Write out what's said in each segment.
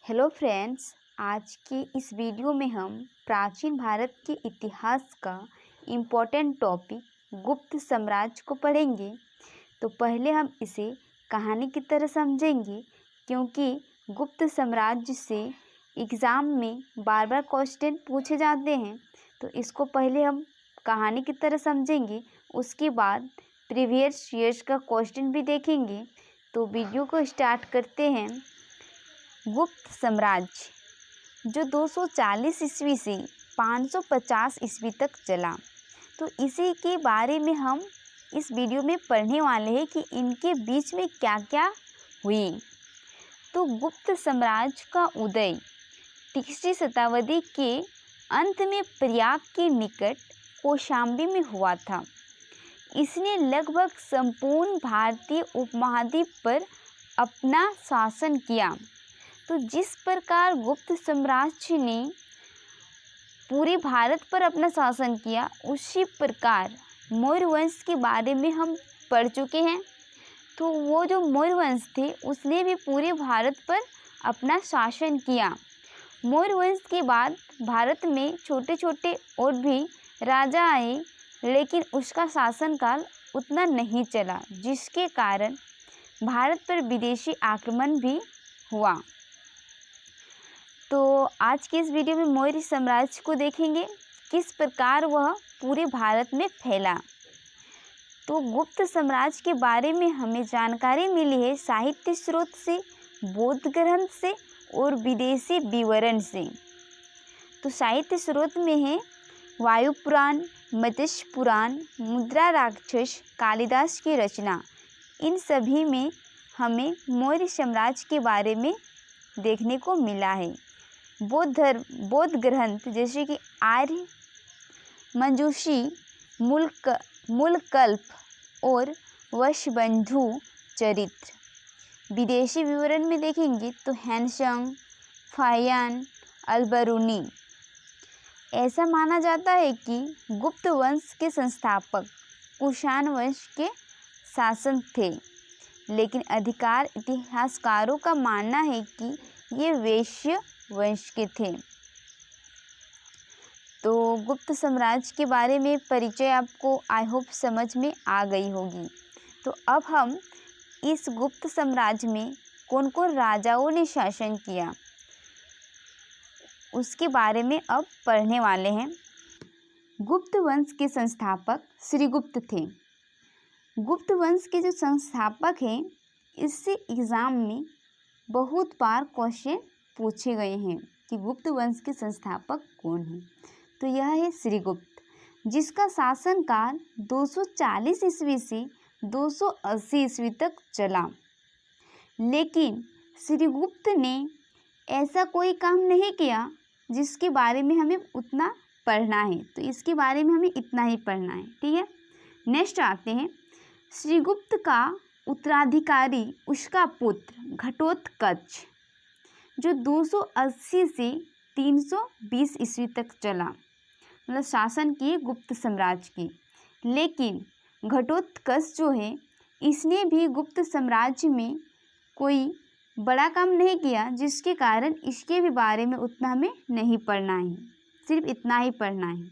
Hello friends. आज की इस वीडियो में हम प्राचीन भारत के इतिहास का इम्पोर्टेंट टॉपिक गुप्त साम्राज्य को पढ़ेंगे। तो पहले हम इसे कहानी की तरह समझेंगे, क्योंकि गुप्त साम्राज्य से एग्ज़ाम में बार बार क्वेश्चन पूछे जाते हैं। तो इसको पहले हम कहानी की तरह समझेंगे, उसके बाद प्रीवियस ईयर्स का क्वेश्चन भी देखेंगे। तो वीडियो को स्टार्ट करते हैं। गुप्त साम्राज्य जो 240 ईस्वी से 550 ईस्वी तक चला, तो इसी के बारे में हम इस वीडियो में पढ़ने वाले हैं कि इनके बीच में क्या क्या हुई। तो गुप्त साम्राज्य का उदय 3वीं शताब्दी के अंत में प्रयाग के निकट कौशाम्बी में हुआ था। इसने लगभग संपूर्ण भारतीय उपमहाद्वीप पर अपना शासन किया। तो जिस प्रकार गुप्त साम्राज्य ने पूरे भारत पर अपना शासन किया, उसी प्रकार मौर्य वंश के बारे में हम पढ़ चुके हैं। तो वो जो मौर्य वंश थे, उसने भी पूरे भारत पर अपना शासन किया। मौर्य वंश के बाद भारत में छोटे छोटे और भी राजा आए, लेकिन उसका शासनकाल उतना नहीं चला, जिसके कारण भारत पर विदेशी आक्रमण भी हुआ। तो आज की इस वीडियो में मौर्य साम्राज्य को देखेंगे, किस प्रकार वह पूरे भारत में फैला। तो गुप्त साम्राज्य के बारे में हमें जानकारी मिली है साहित्य स्रोत से, बौद्ध ग्रंथ से और विदेशी विवरण से। तो साहित्य स्रोत में है वायु पुराण, मत्स्य पुराण, मुद्रा राक्षस, कालिदास की रचना। इन सभी में हमें मौर्य साम्राज्य के बारे में देखने को मिला है। बौद्ध ग्रंथ जैसे कि आर्य मंजूषी, मूलकल्प और वशबंधु चरित्र। विदेशी विवरण में देखेंगे तो हैंसंग, फाहियान, अलबरूनी। ऐसा माना जाता है कि गुप्त वंश के संस्थापक कुषाण वंश के शासक थे, लेकिन अधिकार इतिहासकारों का मानना है कि ये वैश्य वंश के थे। तो गुप्त साम्राज्य के बारे में परिचय आपको आई होप समझ में आ गई होगी। तो अब हम इस गुप्त साम्राज्य में कौन कौन राजाओं ने शासन किया, उसके बारे में अब पढ़ने वाले हैं। गुप्त वंश के संस्थापक श्रीगुप्त थे। गुप्त वंश के जो संस्थापक हैं, इससे एग्ज़ाम में बहुत बार क्वेश्चन पूछे गए हैं कि गुप्त वंश के संस्थापक कौन हैं। तो यह है श्रीगुप्त, जिसका शासनकाल 240 ईस्वी से 280 ईस्वी तक चला। लेकिन श्रीगुप्त ने ऐसा कोई काम नहीं किया जिसके बारे में हमें उतना पढ़ना है। तो इसके बारे में हमें इतना ही पढ़ना है, ठीक है। नेक्स्ट आते हैं। श्रीगुप्त का उत्तराधिकारी उसका पुत्र घटोत्कच, जो 280 से 320 ईस्वी तक चला, मतलब शासन किए गुप्त साम्राज्य की। लेकिन घटोत्कच जो है, इसने भी गुप्त साम्राज्य में कोई बड़ा काम नहीं किया, जिसके कारण इसके भी बारे में उतना हमें नहीं पढ़ना है, सिर्फ इतना ही पढ़ना है।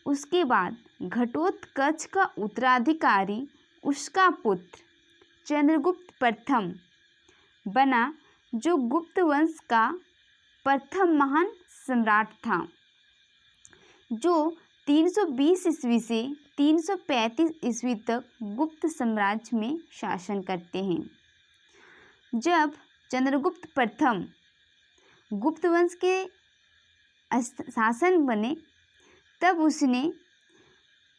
उसके बाद घटोत्कच का उत्तराधिकारी उसका पुत्र चंद्रगुप्त प्रथम बना, जो गुप्त वंश का प्रथम महान सम्राट था, जो 320 ईस्वी से 335 ईस्वी तक गुप्त साम्राज्य में शासन करते हैं। जब चंद्रगुप्त प्रथम गुप्त वंश के शासन बने, तब उसने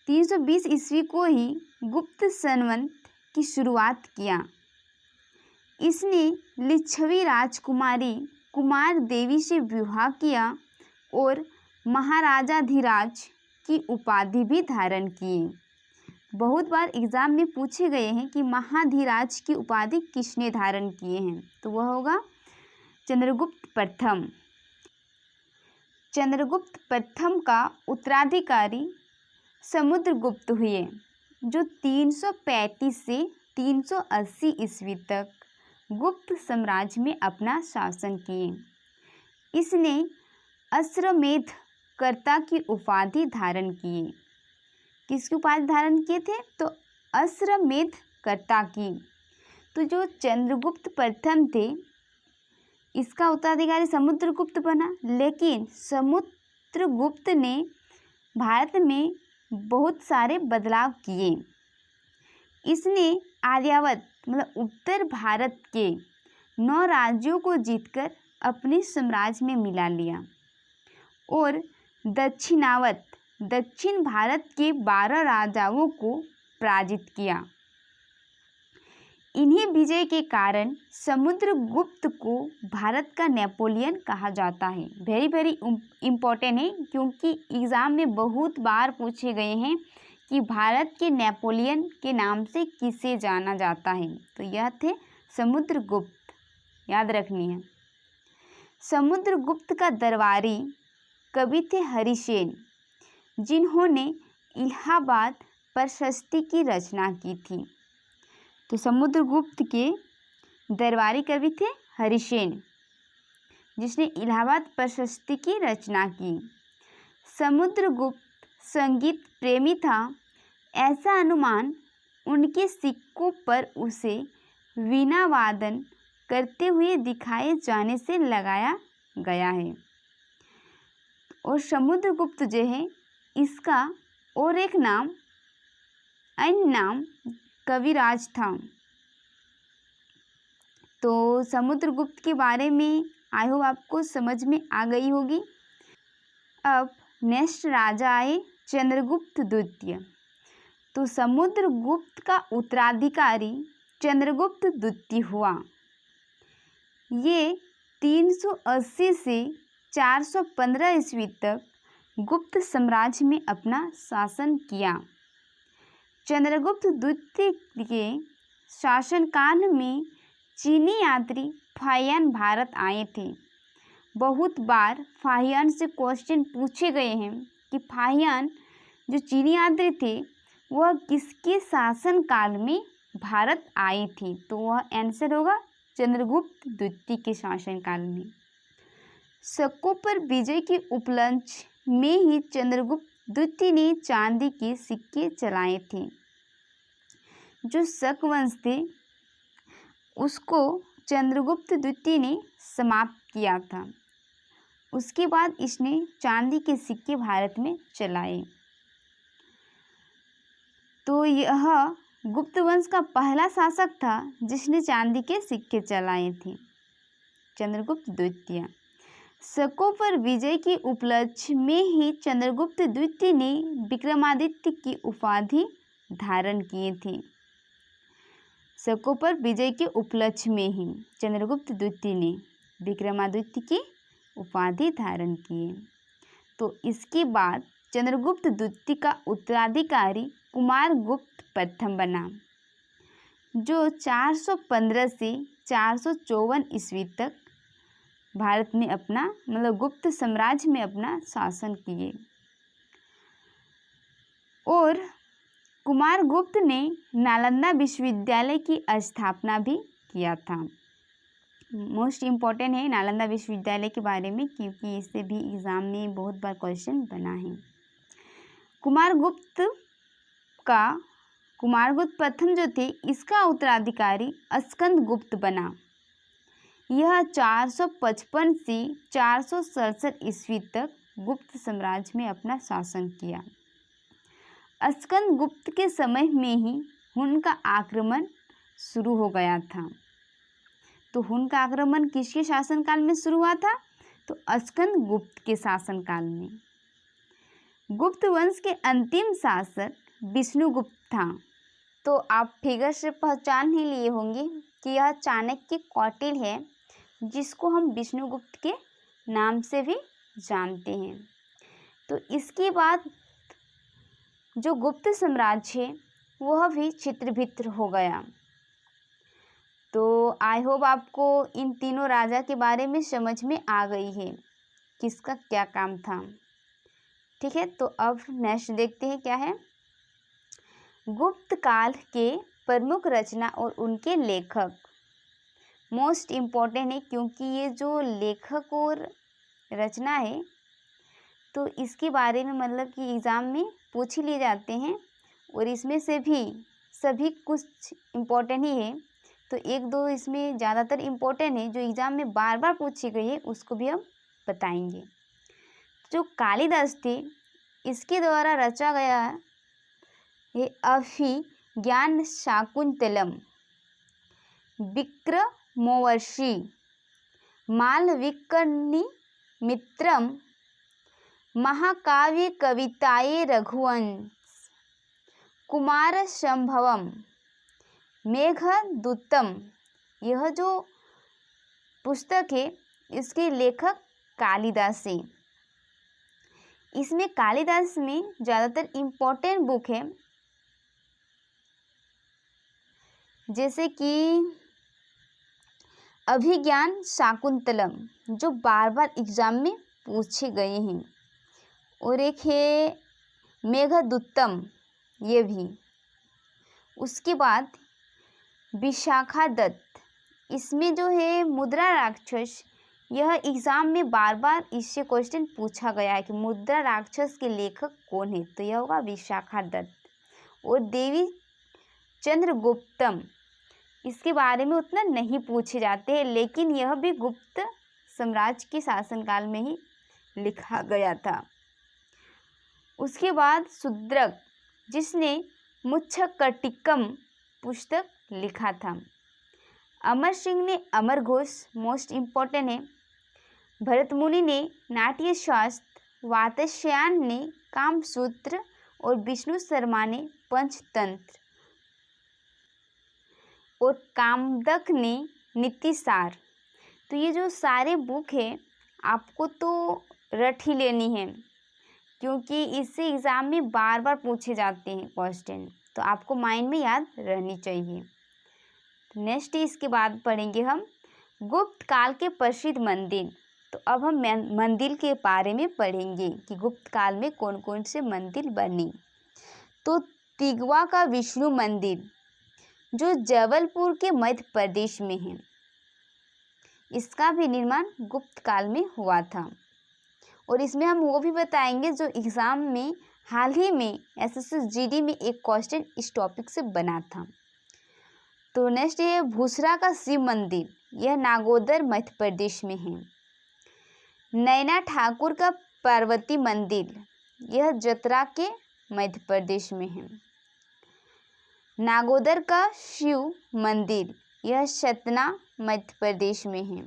320 ईस्वी को ही गुप्त संवत की शुरुआत किया। इसने लिच्छवी राजकुमारी कुमार देवी से विवाह किया और महाराजाधिराज की उपाधि भी धारण की। बहुत बार एग्जाम में पूछे गए हैं कि महाधिराज की उपाधि किसने धारण किए हैं, तो वह होगा चंद्रगुप्त प्रथम। चंद्रगुप्त प्रथम का उत्तराधिकारी समुद्रगुप्त हुए, जो 335 से 380 ईस्वी तक गुप्त साम्राज्य में अपना शासन किए। इसने अश्वमेध कर्ता की उपाधि धारण किए। किसकी उपाधि धारण किए थे? तो अश्वमेध कर्ता की। तो जो चंद्रगुप्त प्रथम थे, इसका उत्तराधिकारी समुद्रगुप्त बना, लेकिन समुद्रगुप्त ने भारत में बहुत सारे बदलाव किए। इसने आर्यावर्त मतलब उत्तर भारत के 9 राज्यों को जीतकर अपने साम्राज्य में मिला लिया और दक्षिणावर्त दक्षिण भारत के 12 राजाओं को पराजित किया। इन्हीं विजय के कारण समुद्रगुप्त को भारत का नेपोलियन कहा जाता है। वेरी वेरी इम्पोर्टेंट है, क्योंकि एग्ज़ाम में बहुत बार पूछे गए हैं कि भारत के नेपोलियन के नाम से किसे जाना जाता है। तो यह थे समुद्रगुप्त, याद रखनी है। समुद्रगुप्त का दरबारी कवि थे हरिसेन, जिन्होंने इलाहाबाद प्रशस्ति की रचना की थी। तो समुद्रगुप्त के दरबारी कवि थे हरिसेन, जिसने इलाहाबाद प्रशस्ति की रचना की। समुद्रगुप्त संगीत प्रेमी था, ऐसा अनुमान उनके सिक्कों पर उसे वीणा वादन करते हुए दिखाए जाने से लगाया गया है। और समुद्रगुप्त जो है, इसका और एक नाम, अन्य नाम कविराज था। तो समुद्रगुप्त के बारे में आई होप आपको समझ में आ गई होगी। अब नेक्स्ट राजा आए चंद्रगुप्त द्वितीय। तो समुद्रगुप्त का उत्तराधिकारी चंद्रगुप्त द्वितीय हुआ। ये 380 से 415 ईस्वी तक गुप्त साम्राज्य में अपना शासन किया। चंद्रगुप्त द्वितीय के शासनकाल में चीनी यात्री फाहियान भारत आए थे। बहुत बार फाहियान से क्वेश्चन पूछे गए हैं कि फाहियान जो चीनी यात्री थे वह किसके शासनकाल में भारत आई थी। तो वह आंसर होगा चंद्रगुप्त द्वितीय के शासनकाल में। शकों पर विजय के उपलक्ष्य में ही चंद्रगुप्त द्वितीय ने चांदी के सिक्के चलाए थे। जो शक वंश थे उसको चंद्रगुप्त द्वितीय ने समाप्त किया था। उसके बाद इसने चांदी के सिक्के भारत में चलाए। तो यह गुप्त वंश का पहला शासक था जिसने चांदी के सिक्के चलाए थे, चंद्रगुप्त द्वितीय। शकों पर विजय के उपलक्ष्य में ही चंद्रगुप्त द्वितीय ने विक्रमादित्य की उपाधि धारण किए थे। शकों पर विजय के उपलक्ष्य में ही चंद्रगुप्त द्वितीय ने विक्रमादित्य की उपाधि धारण किए। तो इसके बाद चंद्रगुप्त द्वितीय का उत्तराधिकारी कुमारगुप्त प्रथम बना, जो 415 से 454 ईस्वी तक भारत में अपना मतलब गुप्त साम्राज्य में अपना शासन किए। और कुमारगुप्त ने नालंदा विश्वविद्यालय की स्थापना भी किया था। मोस्ट इम्पॉर्टेंट है नालंदा विश्वविद्यालय के बारे में, क्योंकि इससे भी एग्ज़ाम में बहुत बार क्वेश्चन बना है। कुमारगुप्त प्रथम जो थे, इसका उत्तराधिकारी स्कंदगुप्त बना। यह 455 से 467 ईस्वी तक गुप्त साम्राज्य में अपना शासन किया। स्कंदगुप्त के समय में ही हुन का आक्रमण शुरू हो गया था। तो हुन का आक्रमण किसके शासनकाल में शुरू हुआ था? तो स्कंदगुप्त के शासनकाल में। गुप्त वंश के अंतिम शासक विष्णुगुप्त था। तो आप फिगर से पहचान ही लिए होंगे कि यह चाणक्य कौटिल्य है, जिसको हम विष्णुगुप्त के नाम से भी जानते हैं। तो इसके बाद जो गुप्त साम्राज्य है वह भी छित्र-भित्र हो गया। तो आई होप आपको इन तीनों राजा के बारे में समझ में आ गई है किसका क्या काम था। ठीक है, तो अब नेक्स्ट देखते हैं क्या है। गुप्त काल के प्रमुख रचना और उनके लेखक। मोस्ट इम्पॉर्टेंट है, क्योंकि ये जो लेखक और रचना है तो इसके बारे में मतलब कि एग्ज़ाम में पूछ ही लिए जाते हैं, और इसमें से भी सभी कुछ इम्पोर्टेंट ही है। तो एक दो इसमें ज़्यादातर इम्पोर्टेंट है जो एग्ज़ाम में बार बार पूछी गई है, उसको भी हम बताएंगे। जो कालिदास थे, इसके द्वारा रचा गया ये अभिज्ञान शाकुंतलम, विक्रमोर्वशी, मालविकर्णी मित्रम, महाकाव्य कविताए रघुवंश, कुमार संभवम, मेघदूतम, यह जो पुस्तक है इसके लेखक कालिदास है। इसमें कालिदास में ज़्यादातर इम्पोर्टेंट बुक है, जैसे कि अभिज्ञान शाकुंतलम जो बार बार एग्जाम में पूछे गए हैं, और एक है मेघदूतम, ये भी। उसके बाद विशाखा दत्त, इसमें जो है मुद्रा राक्षस, यह एग्ज़ाम में बार बार इससे क्वेश्चन पूछा गया है कि मुद्रा राक्षस के लेखक कौन है, तो यह होगा विशाखा दत्त। और देवी चंद्रगुप्तम, इसके बारे में उतना नहीं पूछे जाते हैं, लेकिन यह भी गुप्त साम्राज्य के शासनकाल में ही लिखा गया था। उसके बाद शूद्रक, जिसने मुच्छकटिकम पुस्तक लिखा था। अमर सिंह ने अमर घोष, मोस्ट इम्पॉर्टेंट है। भरतमुनि ने नाट्यशास्त्र, वात्स्यायन ने कामसूत्र, और विष्णु शर्मा ने पंचतंत्र, और कामदक ने नीतिसार। तो ये जो सारे बुक है आपको तो रट ही लेनी है, क्योंकि इससे एग्ज़ाम में बार बार पूछे जाते हैं क्वेश्चन, तो आपको माइंड में याद रहनी चाहिए। नेक्स्ट इसके बाद पढ़ेंगे हम गुप्त काल के प्रसिद्ध मंदिर। तो अब हम मंदिर के बारे में पढ़ेंगे कि गुप्त काल में कौन कौन से मंदिर बने। तो तिगवा का विष्णु मंदिर जो जबलपुर के मध्य प्रदेश में है, इसका भी निर्माण गुप्त काल में हुआ था। और इसमें हम वो भी बताएंगे जो एग्ज़ाम में हाल ही में SSGD में एक क्वेश्चन इस टॉपिक से बना था। तो नेक्स्ट ये भूसरा का शिव मंदिर, यह नागौदर मध्य प्रदेश में है। नैना ठाकुर का पार्वती मंदिर, यह जतरा के मध्य प्रदेश में है। नागौदर का शिव मंदिर, यह सतना मध्य प्रदेश में है।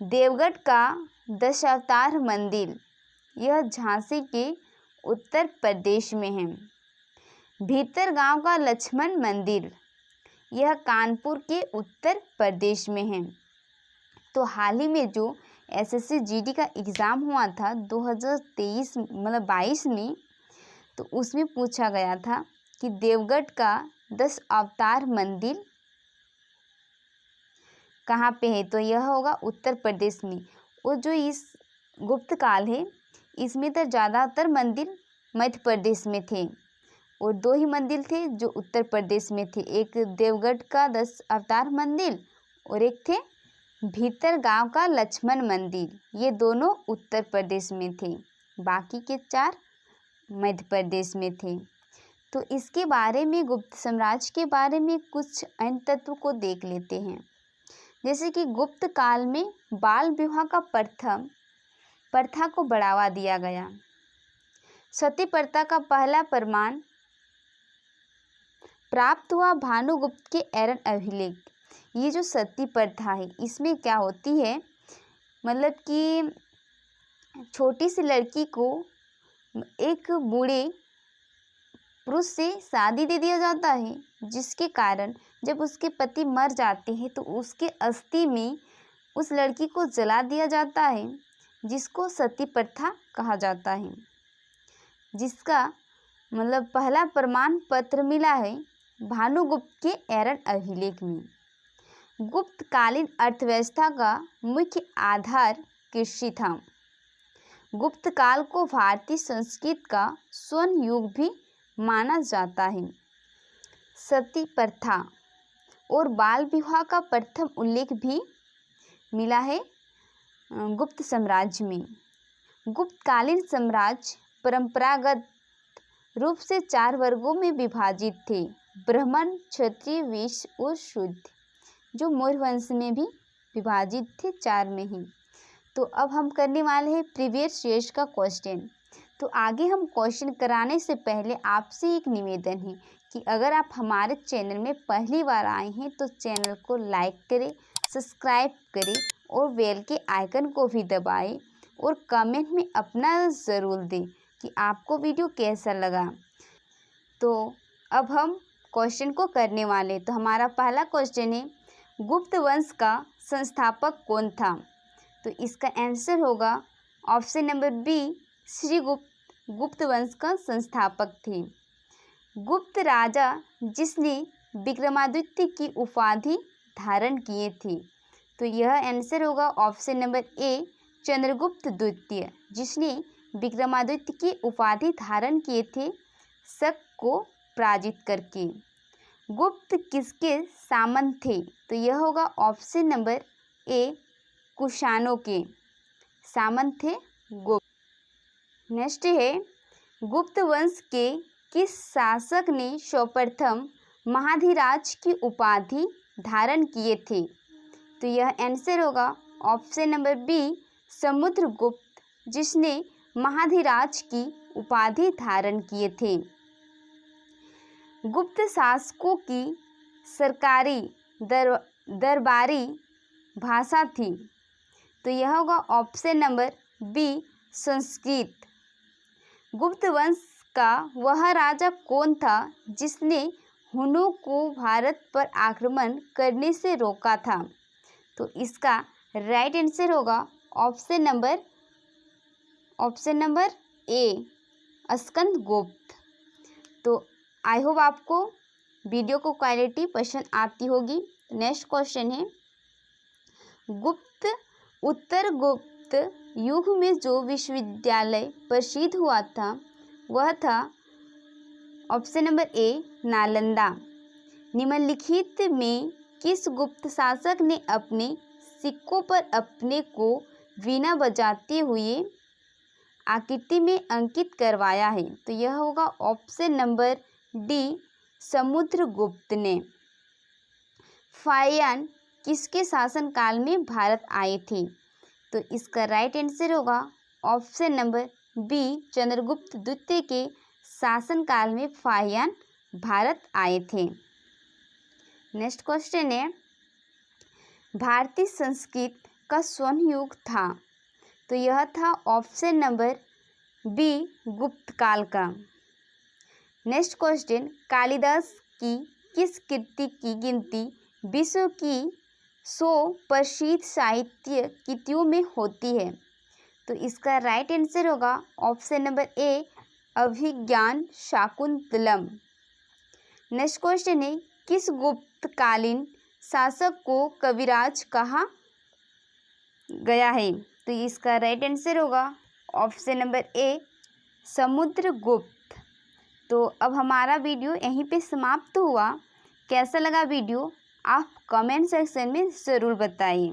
देवगढ़ का दशावतार मंदिर, यह झांसी के उत्तर प्रदेश में है। भीतर गांव का लक्ष्मण मंदिर, यह कानपुर के उत्तर प्रदेश में है। तो हाल ही में जो SSGD का एग्ज़ाम हुआ था 2023 मतलब 22 में, तो उसमें पूछा गया था कि देवगढ़ का 10 अवतार मंदिर कहाँ पे है, तो यह होगा उत्तर प्रदेश में। और जो इस गुप्त काल है इसमें तो ज़्यादातर मंदिर मध्य प्रदेश में थे, और 2 ही मंदिर थे जो उत्तर प्रदेश में थे, एक देवगढ़ का 10 अवतार मंदिर और एक थे भीतर गांव का लक्ष्मण मंदिर, ये दोनों उत्तर प्रदेश में थे, बाकी के 4 मध्य प्रदेश में थे। तो इसके बारे में गुप्त साम्राज्य के बारे में कुछ अन्य तत्व को देख लेते हैं। जैसे कि गुप्त काल में बाल विवाह का प्रथा को बढ़ावा दिया गया। सती प्रथा का पहला प्रमाण प्राप्त हुआ भानुगुप्त के एरन अभिलेख। ये जो सती प्रथा है इसमें क्या होती है, मतलब कि छोटी सी लड़की को एक बूढ़े पुरुष से शादी दे दिया जाता है, जिसके कारण जब उसके पति मर जाते हैं तो उसके अस्थि में उस लड़की को जला दिया जाता है, जिसको सती प्रथा कहा जाता है, जिसका मतलब पहला प्रमाण पत्र मिला है भानुगुप्त के एरन अभिलेख में। गुप्तकालीन अर्थव्यवस्था का मुख्य आधार कृषि था। गुप्त काल को भारतीय संस्कृति का स्वर्ण युग भी माना जाता है। सती प्रथा और बाल विवाह का प्रथम उल्लेख भी मिला है गुप्त साम्राज्य में। गुप्तकालीन साम्राज्य परंपरागत रूप से 4 वर्गों में विभाजित थे: ब्राह्मण, क्षत्रिय, वैश्य और शूद्र, जो मौर्य वंश में भी विभाजित थे 4 में ही। तो अब हम करने वाले हैं प्रीवियस ईयर्स का क्वेश्चन। तो आगे हम क्वेश्चन कराने से पहले आपसे एक निवेदन है कि अगर आप हमारे चैनल में पहली बार आए हैं तो चैनल को लाइक करें, सब्सक्राइब करें और बेल के आइकन को भी दबाएं और कमेंट में अपना ज़रूर दें कि आपको वीडियो कैसा लगा। तो अब हम क्वेश्चन को करने वाले। तो हमारा पहला क्वेश्चन है, गुप्त वंश का संस्थापक कौन था? तो इसका आंसर होगा ऑप्शन नंबर बी, श्रीगुप्त गुप्त वंश का संस्थापक थे। गुप्त राजा जिसने विक्रमादित्य की उपाधि धारण किए थे। तो यह आंसर होगा ऑप्शन नंबर ए, चंद्रगुप्त द्वितीय, जिसने विक्रमादित्य की उपाधि धारण किए थे शक को पराजित करके। गुप्त किसके सामंत थे? तो यह होगा ऑप्शन नंबर ए, कुषाणों के सामंत थे गुप्त। नेक्स्ट है, गुप्त वंश के किस शासक ने सर्वप्रथम महाधिराज की उपाधि धारण किए थे? तो यह आंसर होगा ऑप्शन नंबर बी, समुद्रगुप्त, जिसने महाधिराज की उपाधि धारण किए थे। गुप्त शासकों की सरकारी दरबारी भाषा थी। तो यह होगा ऑप्शन नंबर बी, संस्कृत। गुप्त वंश का वह राजा कौन था जिसने हुनों को भारत पर आक्रमण करने से रोका था? तो इसका राइट आंसर होगा ऑप्शन नंबर ए, स्कंदगुप्त। तो आई होप आपको वीडियो को क्वालिटी पसंद आती होगी। नेक्स्ट क्वेश्चन है, उत्तर गुप्त युग में जो विश्वविद्यालय प्रसिद्ध हुआ था वह था ऑप्शन नंबर ए, नालंदा। निम्नलिखित में किस गुप्त शासक ने अपने सिक्कों पर अपने को वीणा बजाते हुए आकृति में अंकित करवाया है? तो यह होगा ऑप्शन नंबर डी, समुद्रगुप्त ने। फाहियान किसके शासनकाल में भारत आए थे? तो इसका राइट आंसर होगा ऑप्शन नंबर बी, चंद्रगुप्त द्वितीय के शासनकाल में फाहियान भारत आए थे। नेक्स्ट क्वेश्चन है, भारतीय संस्कृत का स्वर्ण युग था। तो यह था ऑप्शन नंबर बी, गुप्त काल का। नेक्स्ट क्वेश्चन, कालिदास की किस कृति की गिनती विश्व की 100 प्रसिद्ध साहित्य कृतियों में होती है? तो इसका राइट आंसर होगा option number A, Abhijnana Shakuntalam. Next question है, किस गुप्तकालीन शासक को कविराज कहा गया है? तो इसका राइट आंसर होगा ऑप्शन नंबर ए, समुद्रगुप्त। तो अब हमारा वीडियो यहीं पे समाप्त हुआ। कैसा लगा वीडियो आप कमेंट सेक्शन में ज़रूर बताइए।